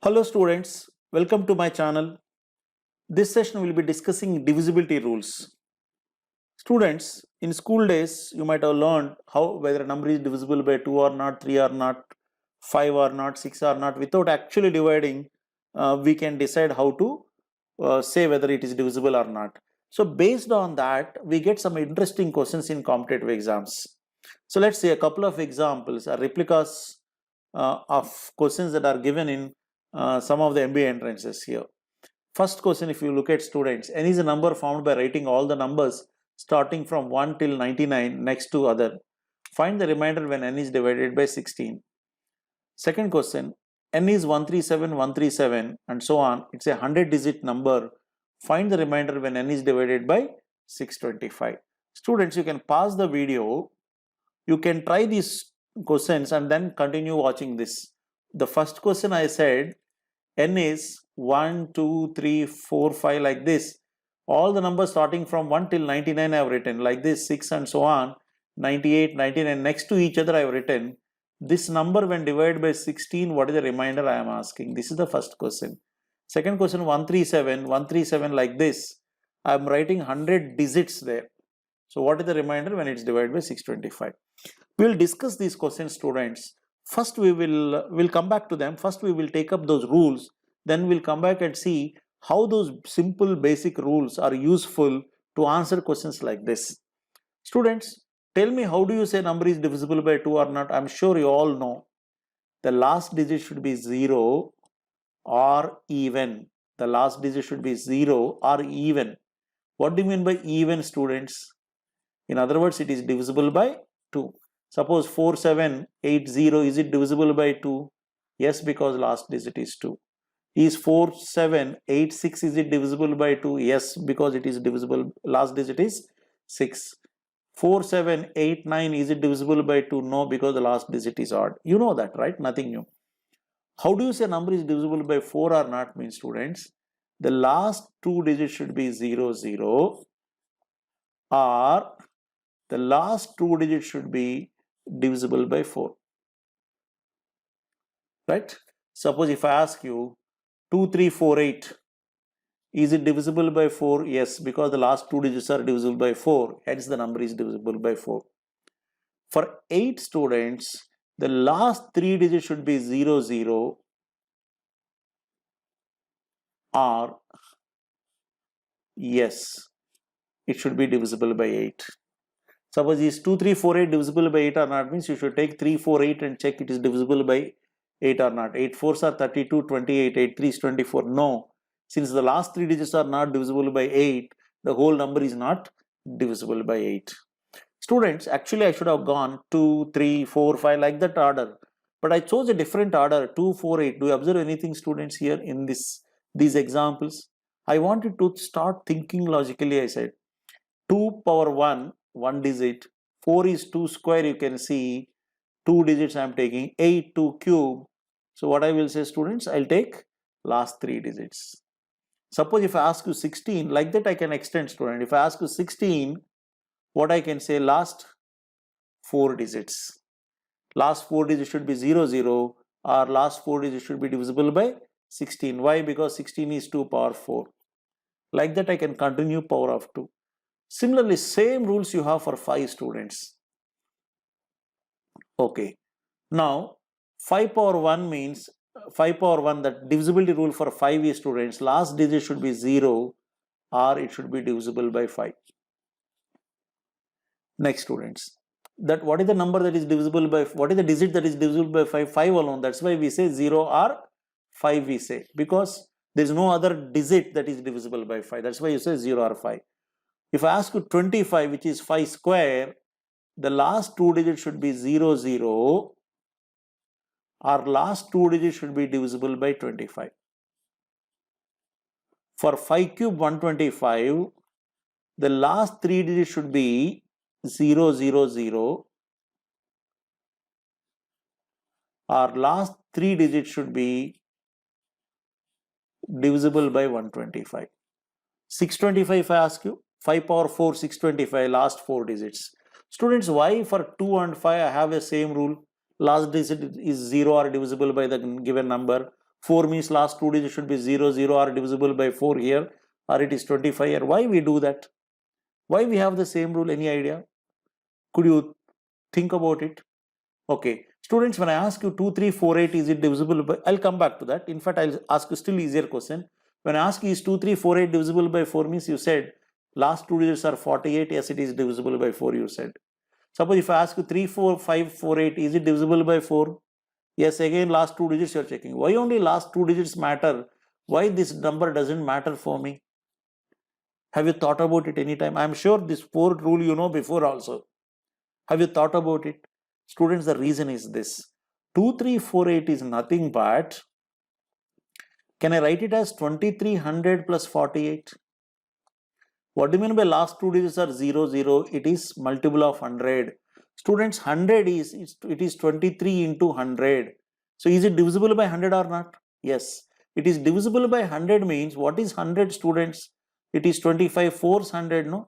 Hello students, welcome to my channel. This session will be discussing divisibility rules. Students, in school days you might have learned how whether a number is divisible by 2 or not, 3 or not, 5 or not, 6 or not. Without actually dividing, we can decide how to say whether it is divisible or not. So based on that, we get some interesting questions in competitive exams. So let's see a couple of examples, replicas of questions that are given in some of the MBA entrances here. First question, if you look at students, n is a number formed by writing all the numbers starting from 1 till 99 next to other. Find the remainder when n is divided by 16. Second question, n is 137, 137 and so on. It's a 100-digit number. Find the remainder when n is divided by 625. Students, you can pause the video. You can try these questions and then continue watching this. The first question I said, n is 1, 2, 3, 4, 5 like this. All the numbers starting from 1 till 99 I have written like this, 6 and so on, 98, 99 next to each other I have written. This number when divided by 16, what is the remainder I am asking? This is the first question. Second question, 137, 137 like this. I am writing 100 digits there. So what is the remainder when it's divided by 625? We will discuss these questions, students. First we'll come back to them. First we will take up those rules. Then we'll come back and see how those simple basic rules are useful to answer questions like this. Students, tell me, how do you say number is divisible by 2 or not? I'm sure you all know. The last digit should be 0 or even. The last digit should be 0 or even. What do you mean by even, students? In other words, it is divisible by 2. Suppose 4780, is it divisible by 2? Yes, because last digit is 2. Is 4786, is it divisible by 2? Yes, because it is divisible, last digit is 6. 4789, is it divisible by 2? No, because the last digit is odd. You know that, right? Nothing new. How do you say number is divisible by 4 or not, means, students? The last two digits should be 00 or the last two digits should be divisible by 4, right? Suppose if I ask you 2348, is it divisible by 4? Yes, because the last two digits are divisible by 4, hence the number is divisible by 4. For 8 students, the last three digits should be 00 or yes, it should be divisible by 8. Suppose is 2348 divisible by 8 or not, means you should take 348 and check it is divisible by 8 or not. 8 4s are 32, 28, 8 3 is 24. No, since the last three digits are not divisible by 8, the whole number is not divisible by 8. Students, actually I should have gone 2, 3, 4, 5 like that order, but I chose a different order, 2, 4, 8. Do you observe anything, students, here in these examples? I wanted to start thinking logically. I said 2 power 1, 1 digit, 4 is 2 square, you can see 2 digits I am taking, 8 2 cube. So what I will say, students, I'll take last 3 digits. Suppose if I ask you 16, like that I can extend, student. If I ask you 16, what I can say, last 4 digits. Last 4 digits should be 00 or last 4 digits should be divisible by 16. Why? Because 16 is 2 power 4. Like that I can continue power of 2. Similarly, same rules you have for 5 students. Okay. Now, 5 power 1 means 5 power 1, that divisibility rule for 5 students, last digit should be 0 or it should be divisible by 5. Next, students, that what is the number that is divisible by, what is the digit that is divisible by 5? 5 alone. That's why we say 0 or 5 we say, because there is no other digit that is divisible by 5. That's why you say 0 or 5. If I ask you 25, which is 5 square, the last two digits should be 00 or last two digits should be divisible by 25. For 5 cube 125, the last three digits should be 000 or last three digits should be divisible by 125. 625, if I ask you, 5 power 4, 625, last 4 digits. Students, why for 2 and 5 I have the same rule? Last digit is 0 or divisible by the given number. 4 means last two digits should be 0, 0 or divisible by 4 here, or it is 25 here. Why we do that? Why we have the same rule? Any idea? Could you think about it? Okay, students, when I ask you 2, 3, 4, 8, is it divisible by, I'll come back to that. In fact, I'll ask you still easier question. When I ask you is 2, 3, 4, 8 divisible by 4 means you said last two digits are 48. Yes, it is divisible by 4, you said. Suppose if I ask you 3, 4, 5, 4, 8, is it divisible by 4? Yes, again last two digits you're checking. Why only last two digits matter? Why this number doesn't matter for me? Have you thought about it any time? I'm sure this 4 rule you know before also. Have you thought about it? Students, the reason is this. 2, 3, 4, 8 is nothing but, can I write it as 2300 plus 48? What do you mean by last two digits are 0, 0? It is multiple of 100. Students, 100 is, it is 23 into 100. So is it divisible by 100 or not? Yes. It is divisible by 100 means, what is 100, students? It is 25 fours 100, no?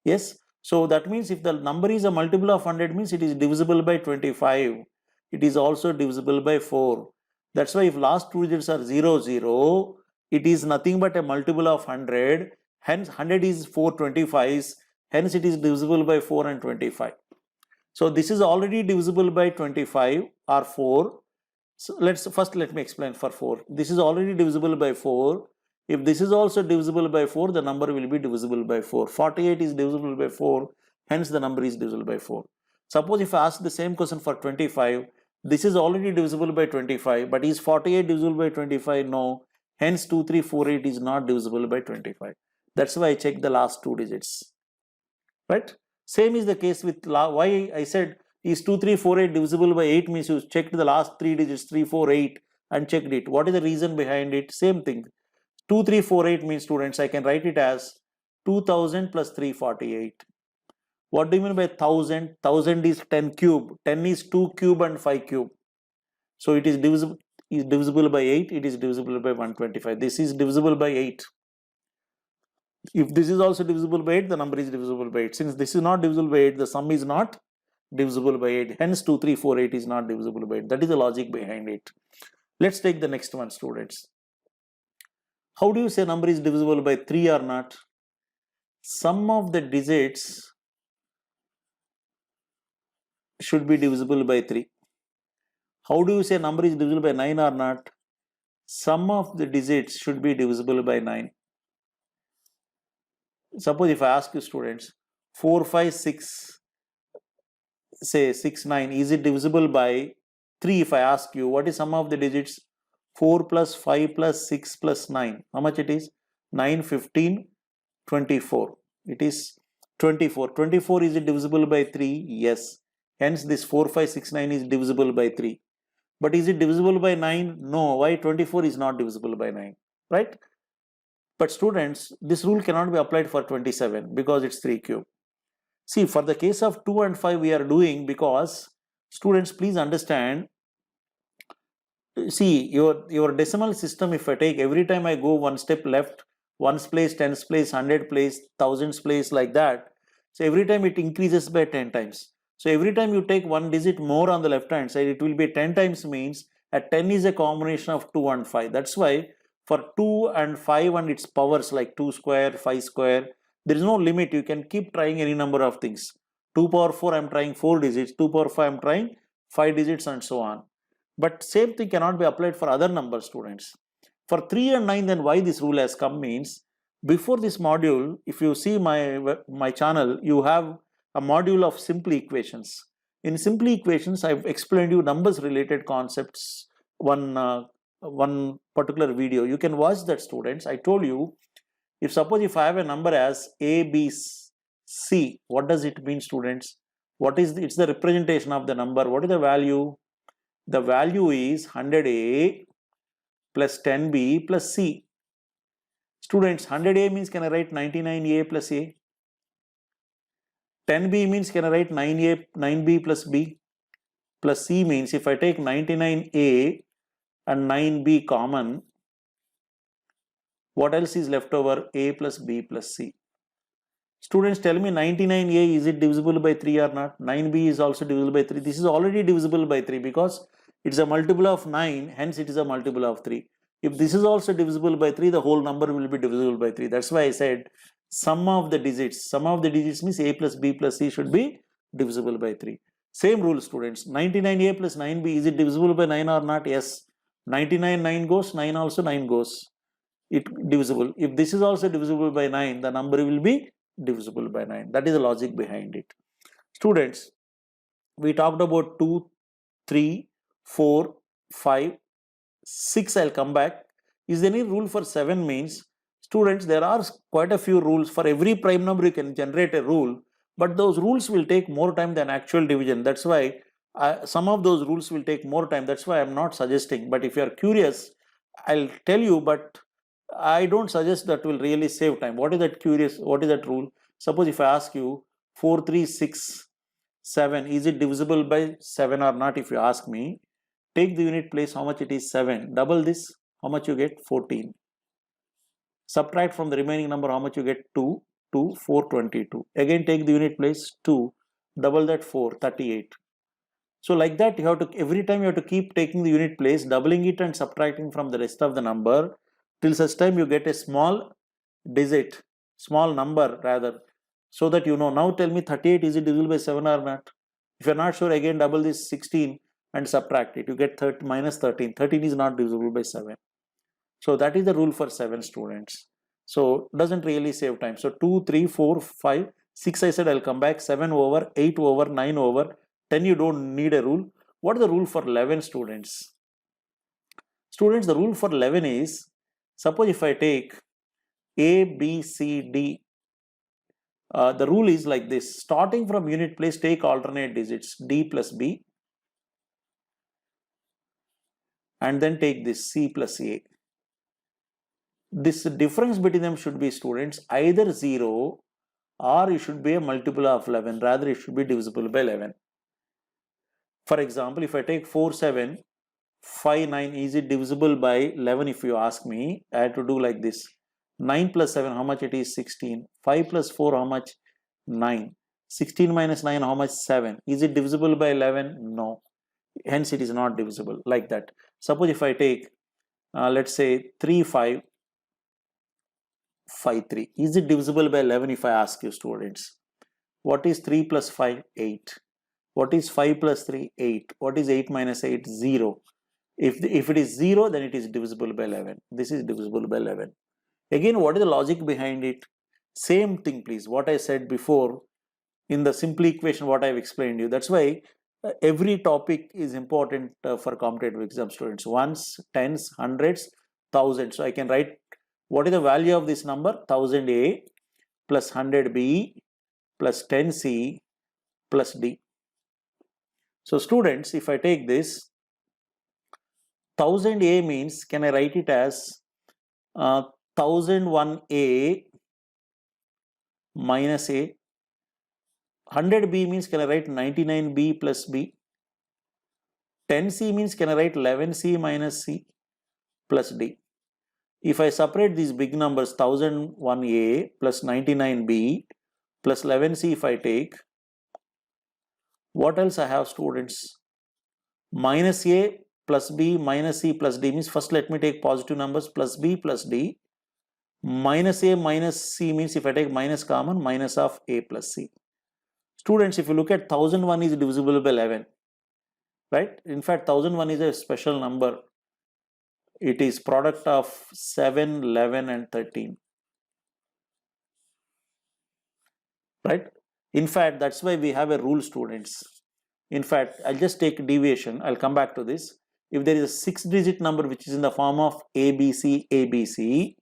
Yes. So that means if the number is a multiple of 100 means it is divisible by 25. It is also divisible by 4. That's why if last two digits are 0, 0, it is nothing but a multiple of 100. Hence 100 is 4 25s. Hence it is divisible by 4 and 25. So this is already divisible by 25 or 4. So let me explain for 4. This is already divisible by 4. If this is also divisible by 4, the number will be divisible by 4. 48 is divisible by 4, hence the number is divisible by 4. Suppose if I ask the same question for 25, this is already divisible by 25, but is 48 divisible by 25? No. Hence 2, 3, 4, 8 is not divisible by 25. That's why I check the last two digits. Right? Same is the case with, why I said is 2, 3, 4, 8 divisible by 8 means you checked the last three digits 3, 4, 8 and checked it. What is the reason behind it? Same thing. 2, 3, 4, 8 means, students, I can write it as 2000 plus 348. What do you mean by 1000? 1000 is 10 cube. 10 is 2 cube and 5 cube. So it is divisible by 8. It is divisible by 125. This is divisible by 8. If this is also divisible by 8, the number is divisible by 8. Since this is not divisible by 8, the sum is not divisible by 8. Hence 2, 3, 4, 8 is not divisible by 8. That is the logic behind it. Let's take the next one, students. How do you say number is divisible by 3 or not? Sum of the digits should be divisible by 3. How do you say number is divisible by 9 or not? Sum of the digits should be divisible by 9. Suppose if I ask you, students, 4, 5, 6, say 6, 9, is it divisible by 3? If I ask you, what is sum of the digits? 4 plus 5 plus 6 plus 9. How much it is? 9, 15, 24. It is 24. 24, is it divisible by 3? Yes. Hence this 4, 5, 6, 9 is divisible by 3. But is it divisible by 9? No. Why? 24 is not divisible by 9. Right? But students, this rule cannot be applied for 27 because it's 3 cube. See, for the case of 2 and 5 we are doing, because students, please understand, see, your decimal system, if I take every time I go one step left, ones place, tens place, 100 place, thousands place, like that, so every time it increases by 10 times. So every time you take one digit more on the left hand side, it will be 10 times, means at 10 is a combination of 2 and 5. That's why for 2 and 5 and its powers like 2 square, 5 square, there is no limit. You can keep trying any number of things. 2 power 4 I am trying 4 digits, 2 power 5 I am trying 5 digits, and so on. But same thing cannot be applied for other numbers, students. For 3 and 9, then why this rule has come means, before this module, if you see my channel, you have a module of simple equations. In simple equations, I've explained you numbers related concepts, one particular video. You can watch that, students. I told you, if suppose if I have a number as A, B, C, what does it mean, students? What is it's the representation of the number. What is the value? The value is 100A plus 10B plus C. Students, 100A means can I write 99A plus A? 10B means can I write 9B plus B? Plus C means if I take 99A and 9B common, what else is left over? A plus B plus C. Students, tell me, 99A, is it divisible by 3 or not? 9B is also divisible by 3. This is already divisible by 3 because It's a multiple of 9, hence it is a multiple of 3. If this is also divisible by 3, the whole number will be divisible by 3. That's why I said sum of the digits. Sum of the digits means a plus b plus c should be divisible by 3. Same rule, students. 99a plus 9b, is it divisible by 9 or not? Yes. 99, 9 goes, 9 also 9 goes. It divisible. If this is also divisible by 9, the number will be divisible by 9. That is the logic behind it. Students, we talked about 2, 3, 4, 5, 6. I'll come back. Is there any rule for 7 means? Students, there are quite a few rules. For every prime number you can generate a rule, but those rules will take more time than actual division. That's why some of those rules will take more time. That's why I'm not suggesting. But if you are curious, I'll tell you, but I don't suggest that will really save time. What is that what is that rule? Suppose if I ask you 4, 3, 6, 7, is it divisible by 7 or not? If you ask me, take the unit place, how much it is? 7. Double this, how much you get? 14. Subtract from the remaining number, how much you get? 2, 2, 4, 22. Again take the unit place, 2. Double that, 4, 38. So like that, you have to, every time you have to keep taking the unit place, doubling it and subtracting from the rest of the number till such time you get a small digit, small number rather, so that you know. Now tell me 38, is it divisible by 7 or not? If you are not sure, again double this 16 and subtract it. You get minus 13. 13 is not divisible by 7. So that is the rule for 7, students. So doesn't really save time. So 2, 3, 4, 5, 6 I said I'll come back. 7 over, 8 over, 9 over, 10 you don't need a rule. What is the rule for 11, students? Students, the rule for 11 is, suppose if I take A, B, C, D, the rule is like this. Starting from unit place, take alternate digits D plus B, and then take this C plus A. This difference between them should be, students, either 0 or it should be a multiple of 11. Rather, it should be divisible by 11. For example, if I take 4, 7, 5, 9, is it divisible by 11? If you ask me, I have to do like this. 9 plus 7, how much it is? 16. 5 plus 4, how much? 9. 16 minus 9, how much? 7. Is it divisible by 11? No. Hence, it is not divisible, like that. Suppose if I take, let's say 3, 5, 5, 3. Is it divisible by 11 if I ask you, students? What is 3 plus 5? 8. What is 5 plus 3? 8. What is 8 minus 8? 0. If it is 0, then it is divisible by 11. This is divisible by 11. Again, what is the logic behind it? Same thing, please. What I said before in the simple equation, what I have explained to you. That's why every topic is important for competitive exam students. Ones, tens, hundreds, thousands. So I can write what is the value of this number? 1000A plus 100B plus 10C plus D. So students, if I take this, 1000A means, can I write it as 1001A minus A. 100B means, can I write 99B plus B. 10C means, can I write 11C minus C plus D. If I separate these big numbers, 1001A plus 99B plus 11C, if I take, what else I have, students? Minus A plus B minus C plus D means, first let me take positive numbers, plus B plus D. Minus A minus C means, if I take minus common, minus of A plus C. Students, if you look at 1001 is divisible by 11, right? In fact, 1001 is a special number. It is product of 7, 11 and 13, right? In fact, that's why we have a rule, students. In fact, I'll just take deviation. I'll come back to this. If there is a 6-digit number which is in the form of ABC, ABC,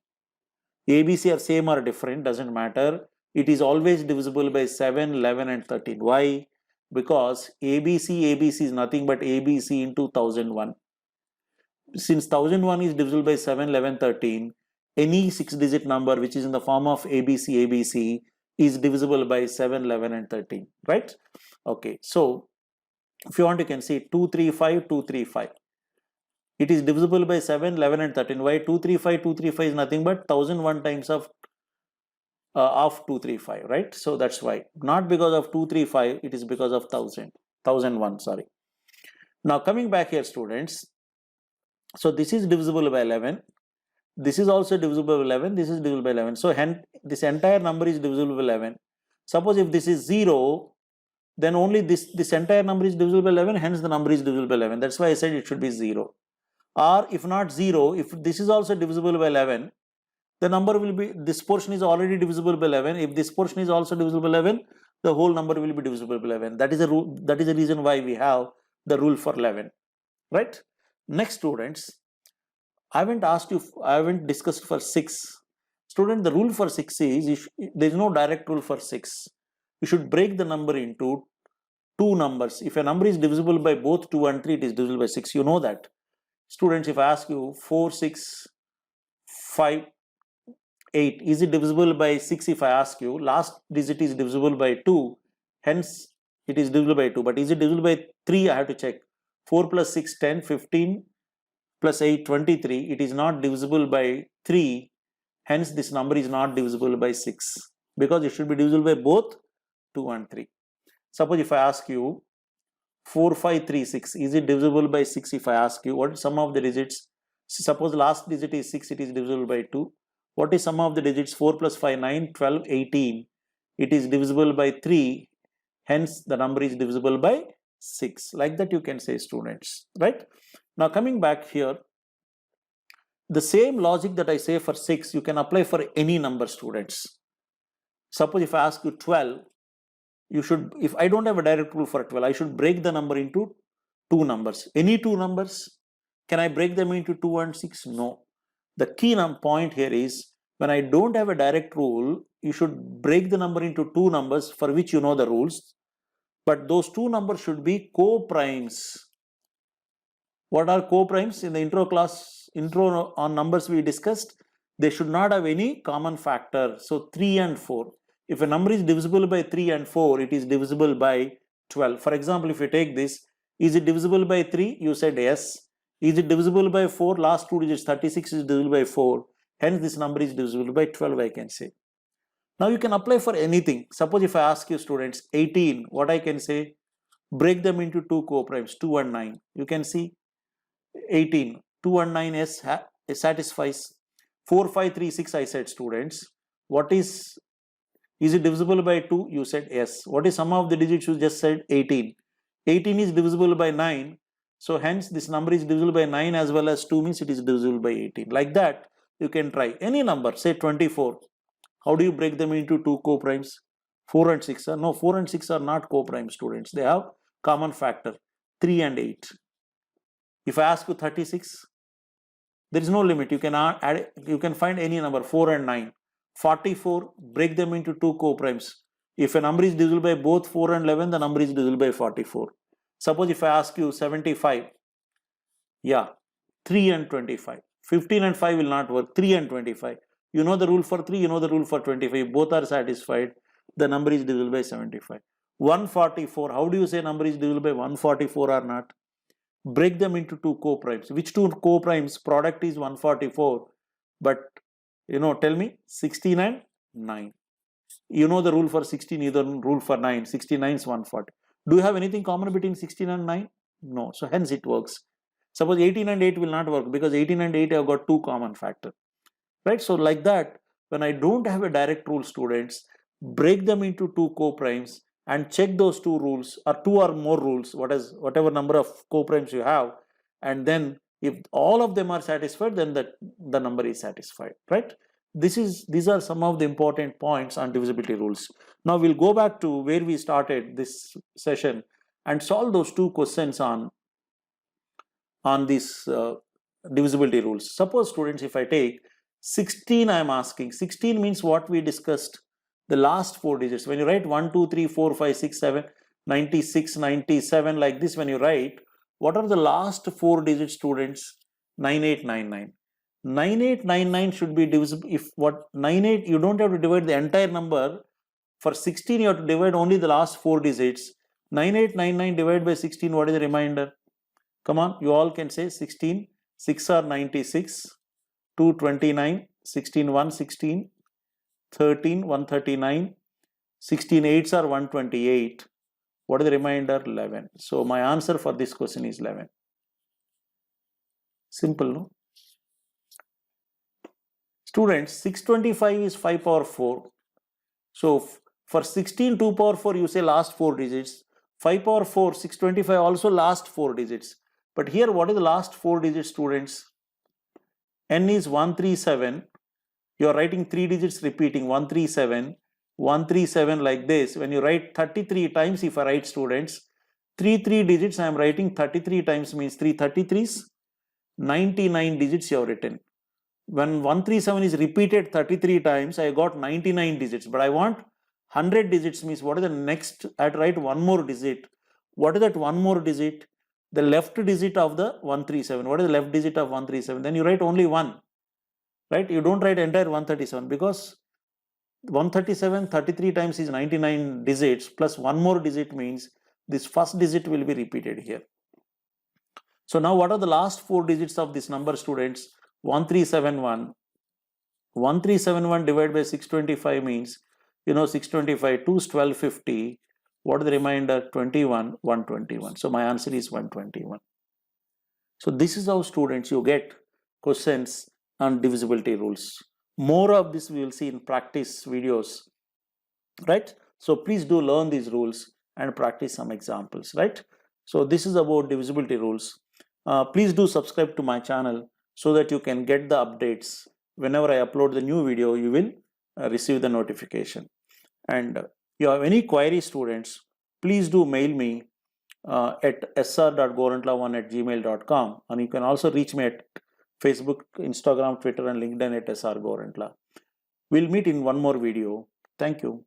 ABC are same or different, doesn't matter. It is always divisible by 7, 11 and 13. Why? Because ABC is nothing but ABC into 1001. Since 1001 is divisible by 7, 11, 13, any 6-digit number which is in the form of ABC is divisible by 7, 11 and 13, right? Okay, so if you want, you can see 235, 235. It is divisible by 7, 11 and 13. Why? 235 is nothing but 1001 times of 235, right? So that's why. Not because of 235, it is because of 1001, sorry. Now coming back here, students, so this is divisible by 11, this is also divisible by 11, this is divisible by 11, so hence this entire number is divisible by 11. Suppose if this is 0, then only this entire number is divisible by 11, hence the number is divisible by 11. That's why I said it should be 0. Or if not 0, if this is also divisible by 11, the number will be, this portion is already divisible by 11. If this portion is also divisible by 11, the whole number will be divisible by 11. That is a rule, that is the reason why we have the rule for 11, right? Next, students, I haven't discussed for 6. Student, the rule for 6 is, there is no direct rule for 6. You should break the number into two numbers. If a number is divisible by both 2 and 3, it is divisible by 6. You know that. Students, if I ask you 4, 6, 5, 8, is it divisible by 6? If I ask you, last digit is divisible by 2, hence it is divisible by 2. But is it divisible by 3? I have to check. 4 plus 6, 10, 15 plus 8, 23. It is not divisible by 3, hence this number is not divisible by 6, because it should be divisible by both 2 and 3. Suppose if I ask you 4, 5, 3, 6, is it divisible by 6? If I ask you, what is sum of the digits? Suppose last digit is 6, it is divisible by 2. What is sum of the digits? 4 plus 5, 9, 12, 18. It is divisible by 3, hence the number is divisible by 6. Like that you can say, students, right? Now coming back here, the same logic that I say for 6, you can apply for any number, students. Suppose if I ask you 12, you should, if I don't have a direct rule for 12, I should break the number into two numbers. Any two numbers? Can I break them into 2 and 6? No. The key point here is, when I don't have a direct rule, you should break the number into two numbers for which you know the rules, but those two numbers should be co-primes. What are co-primes? In the intro on numbers we discussed, they should not have any common factor. So 3 and 4. If a number is divisible by 3 and 4, it is divisible by 12. For example, if you take this, is it divisible by 3? You said yes. Is it divisible by 4? Last two digits, 36 is divisible by 4. Hence this number is divisible by 12, I can say. Now you can apply for anything. Suppose if I ask you, students, 18, what I can say? Break them into two co-primes, 2 and 9. You can see 18, 2 and 9 satisfies. 4, 5, 3, 6, I said, students. What is it divisible by 2? You said yes. What is sum of the digits? You just said 18. 18 is divisible by 9. So hence this number is divisible by 9 as well as 2, means it is divisible by 18. Like that, you can try any number, say 24. How do you break them into two co-primes? 4 and 6 are, no, 4 and 6 are not co-prime, students. They have common factor, 3 and 8. If I ask you 36, there is no limit. You can add, you can find any number, 4 and 9. 44, break them into two co-primes. If a number is divisible by both 4 and 11, the number is divisible by 44. Suppose if I ask you 75, yeah, 3 and 25. 15 and 5 will not work, 3 and 25. You know the rule for 3, you know the rule for 25. Both are satisfied. The number is divisible by 75. 144, how do you say number is divisible by 144 or not? Break them into two co-primes. Which two co-primes? Product is 144, but you know, tell me, 16 and 9. You know the rule for 16, you know the rule for 9. 69 is 140. Do you have anything common between 16 and 9? No. So hence it works. Suppose 18 and 8 will not work, because 18 and 8 have got two common factor. Right? So like that, when I don't have a direct rule, students, break them into two co-primes and check those two rules, or two or more rules, whatever number of co-primes you have, and then if all of them are satisfied, then the number is satisfied, right? These are some of the important points on divisibility rules. Now we'll go back to where we started this session and solve those two questions on these divisibility rules. Suppose, students, if I take 16, I am asking, 16 means what we discussed, the last four digits. When you write 1, 2, 3, 4, 5, 6, 7, 96, 97, like this, when you write, what are the last four digits, students? 9899. 9899 should be divisible. If what 98, you don't have to divide the entire number. For 16, you have to divide only the last four digits. 9899 divided by 16, what is the remainder? Come on, you all can say 16. 6 are 96, 2 29, 16 116, 13 139, 16 8s are 128, What is the remainder? 11. So my answer for this question is 11. Simple, no? Students, 625 is 5 power 4. So for 16 2 power 4, you say last 4 digits. 5 power 4, 625 also last 4 digits. But here, what is the last 4 digits, students? N is 137. You are writing 3 digits repeating 137, 137 like this. When you write 33 times, if I write, students, 3 digits I am writing 33 times means 3 33s, 99 digits you have written. When 137 is repeated 33 times, I got 99 digits, but I want 100 digits means what is the next? I have to write one more digit. What is that one more digit? The left digit of the 137. What is the left digit of 137? Then you write only 1, right? You don't write entire 137 because 137, 33 times is 99 digits plus one more digit means this first digit will be repeated here. So now what are the last 4 digits of this number, students? 1371. 1371 divided by 625 means, 625, 2 is 1250. What is the remainder? 21, 121. So my answer is 121. So this is how, students, you get questions on divisibility rules. More of this we will see in practice videos, right? So please do learn these rules and practice some examples, right? So this is about divisibility rules. Please do subscribe to my channel so that you can get the updates. Whenever I upload the new video, you will receive the notification. And you have any query, students, please do mail me at sr.gorentla1@gmail.com, and you can also reach me at Facebook, Instagram, Twitter and LinkedIn at srgorentla. We'll meet in one more video. Thank you.